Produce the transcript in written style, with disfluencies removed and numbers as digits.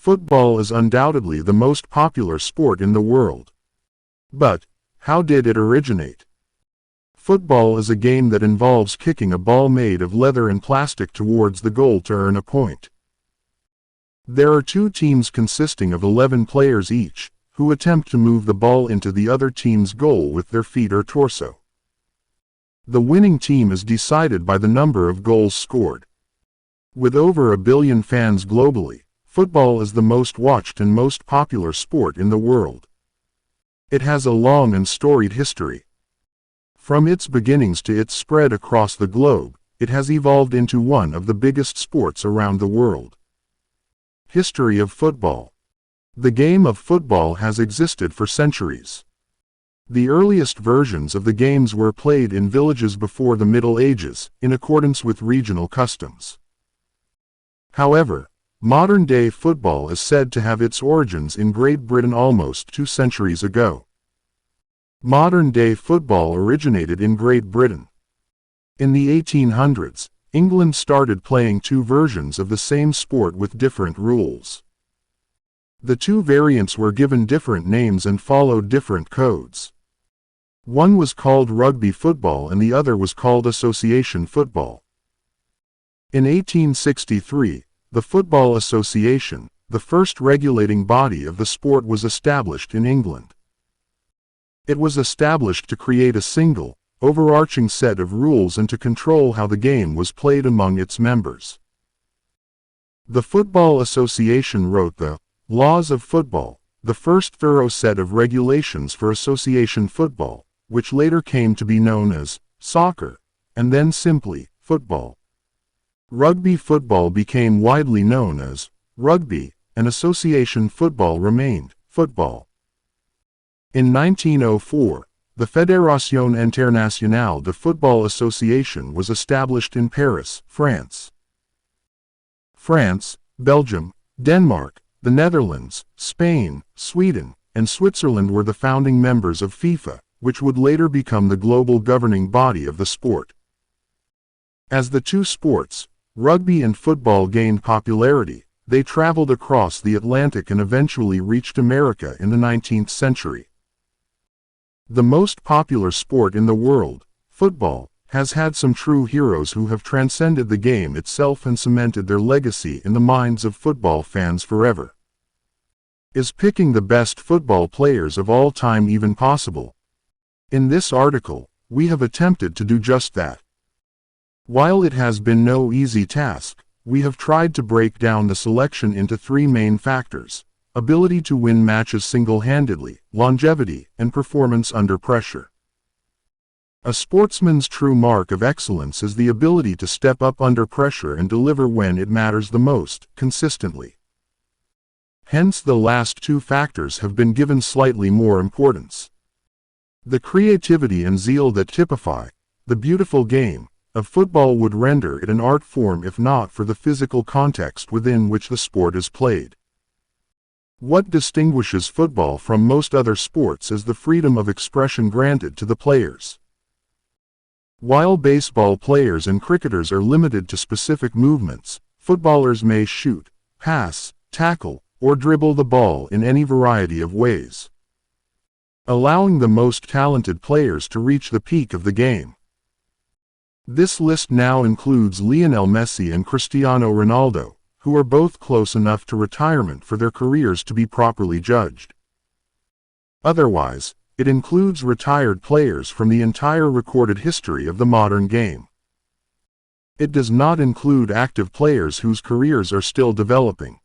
Football is undoubtedly the most popular sport in the world. But, how did it originate? Football is a game that involves kicking a ball made of leather and plastic towards the goal to earn a point. There are two teams consisting of 11 players each, who attempt to move the ball into the other team's goal with their feet or torso. The winning team is decided by the number of goals scored. With over 1 billion fans globally, football is the most watched and most popular sport in the world. It has a long and storied history. From its beginnings to its spread across the globe, it has evolved into one of the biggest sports around the world. History of football. The game of football has existed for centuries. The earliest versions of the games were played in villages before the Middle Ages, in accordance with regional customs. However, modern-day football is said to have its origins in Great Britain almost 2 centuries ago. Modern-day football originated in Great Britain. In the 1800s, England started playing 2 versions of the same sport with different rules. The 2 variants were given different names and followed different codes. One was called rugby football and the other was called association football. In 1863, the Football Association, the first regulating body of the sport, was established in England. It was established to create a single, overarching set of rules and to control how the game was played among its members. The Football Association wrote the Laws of Football, the first thorough set of regulations for association football, which later came to be known as soccer, and then simply football. Rugby football became widely known as rugby, and association football remained football. In 1904, the Fédération Internationale de Football Association was established in Paris, France. France, Belgium, Denmark, the Netherlands, Spain, Sweden, and Switzerland were the founding members of FIFA, which would later become the global governing body of the sport. As the 2 sports, rugby and football, gained popularity, they traveled across the Atlantic and eventually reached America in the 19th century. The most popular sport in the world, football, has had some true heroes who have transcended the game itself and cemented their legacy in the minds of football fans forever. Is picking the best football players of all time even possible? In this article, we have attempted to do just that. While it has been no easy task, we have tried to break down the selection into 3 main factors: ability to win matches single-handedly, longevity, and performance under pressure. A sportsman's true mark of excellence is the ability to step up under pressure and deliver when it matters the most, consistently. Hence the last 2 factors have been given slightly more importance. The creativity and zeal that typify the beautiful game of football would render it an art form if not for the physical context within which the sport is played. What distinguishes football from most other sports is the freedom of expression granted to the players. While baseball players and cricketers are limited to specific movements, footballers may shoot, pass, tackle, or dribble the ball in any variety of ways, allowing the most talented players to reach the peak of the game. This list now includes Lionel Messi and Cristiano Ronaldo, who are both close enough to retirement for their careers to be properly judged. Otherwise, it includes retired players from the entire recorded history of the modern game. It does not include active players whose careers are still developing.